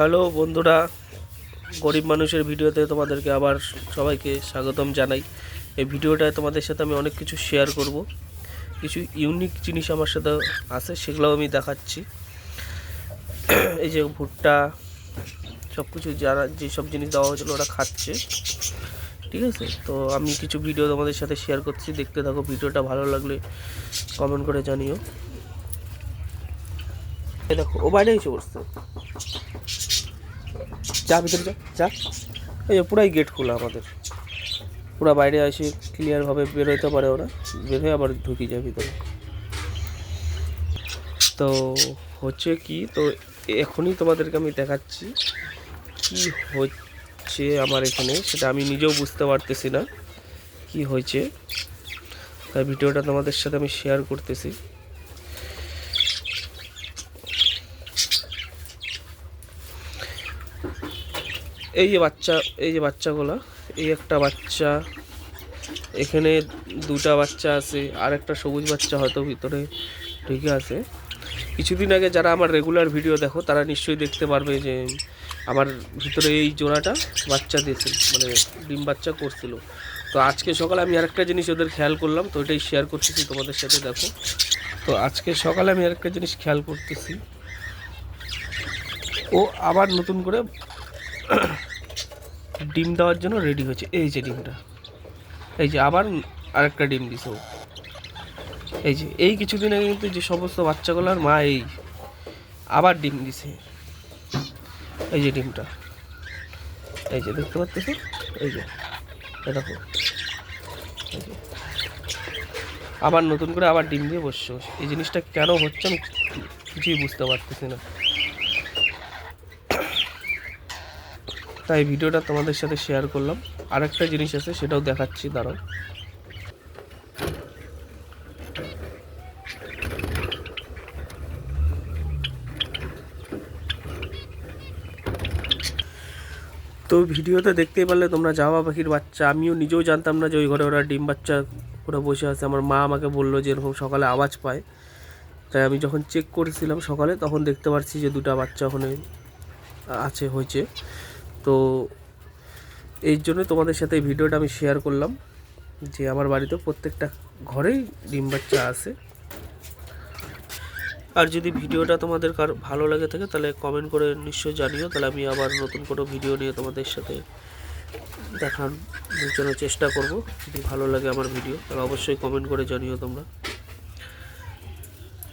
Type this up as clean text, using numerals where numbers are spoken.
Hello বন্ধুরা, গরিব মানুষের ভিডিওতে তোমাদেরকে আবার সবাইকে স্বাগতম জানাই। এই ভিডিওটায় তোমাদের সাথে আমি অনেক কিছু শেয়ার করব। কিছু ইউনিক জিনিস আমার সাথে আছে, সেগুলোও আমি দেখাচ্ছি। এই যে ভুট্টা, সব কিছু যারা যেসব জিনিস দেওয়া হয়েছিল ওরা খাচ্ছে, ঠিক আছে। তো আমি কিছু ভিডিও তোমাদের সাথে শেয়ার করছি, দেখতে থাকো। ভিডিওটা ভালো লাগলে কমেন্ট করে জানিও। দেখো, ও বাইরে এসে বসতো, যা ভিতরে যা যা। এই যে পুরাই গেট খোলা আমাদের, পুরা বাইরে এসে ক্লিয়ারভাবে বের হতে পারে ওরা, বের হয়ে আবার ঢুকে যায় ভিতরে। তো হচ্ছে কি, তো এখনই তোমাদেরকে আমি দেখাচ্ছি কি হচ্ছে আমার এখানে, সেটা আমি নিজেও বুঝতে পারতেছি না কি হয়েছে, তাই ভিডিওটা তোমাদের সাথে আমি শেয়ার করতেছি। এই যে বাচ্চাগুলো, এই একটা বাচ্চা, এখানে দুটা বাচ্চা আছে, আর একটা সবুজ বাচ্চা হয়তো ভিতরে ঢুকে আছে। কিছুদিন আগে যারা আমার রেগুলার ভিডিও দেখো তারা নিশ্চয়ই দেখতে পারবে যে আমার ভিতরে এই জোড়াটা বাচ্চা দিয়েছিল, মানে ডিম বাচ্চা করছিল। তো আজকে সকালে আমি আরেকটা জিনিস ওদের খেয়াল করলাম, তো এটাই শেয়ার করতেছি তোমাদের সাথে। দেখো, তো আজকে সকালে আমি আরেকটা জিনিস খেয়াল করতেছি, ও আবার নতুন করে ডিম দেওয়ার জন্য রেডি হচ্ছে। এই যে ডিমটা, এই যে আবার আরেকটা ডিম দিছে ও। এই যে এই কিছুদিন আগে কিন্তু যে সমস্ত বাচ্চাগুলোর মা এই আবার ডিম দিছে। এই যে ডিমটা, এই যে দেখতে পাচ্ছ, এই যে দেখো, এই যে আবার নতুন করে আবার ডিম দিয়ে বসছে। এই জিনিসটা কেন হচ্ছে আমি কিছুই বুঝতে পারতেছি না, তাই ভিডিওটা তোমাদের সাথে শেয়ার করলাম। আরেকটা জিনিস আছে, সেটাও দেখাচ্ছি, দাঁড়াও। তো ভিডিওতে দেখতেই পারলে তোমরা জাভা পাখির বাচ্চা। আমিও নিজেও জানতাম না যে ওই ঘরে ওরা ডিম বাচ্চা ওরা বসে আছে। আমার মা আমাকে বললো যে এরকম সকালে আওয়াজ পায়, তাই আমি যখন চেক করেছিলাম সকালে, তখন দেখতে পাচ্ছি যে দুটো বাচ্চা ওখানে আছে, হয়েছে। তো এই জন্য তোমাদের সাথে এই ভিডিওটা আমি শেয়ার করলাম যে আমার বাড়িতে প্রত্যেকটা ঘরেই ডিম বাচ্চা আছে। আর যদি ভিডিওটা তোমাদের কার ভালো লাগে থাকে তাহলে কমেন্ট করে নিশ্চয়ই জানিও, তাহলে আমি আবার নতুন কোনো ভিডিও নিয়ে তোমাদের সাথে দেখানোর জন্য চেষ্টা করব। যদি ভালো লাগে আমার ভিডিও তাহলে অবশ্যই কমেন্ট করে জানিও তোমরা।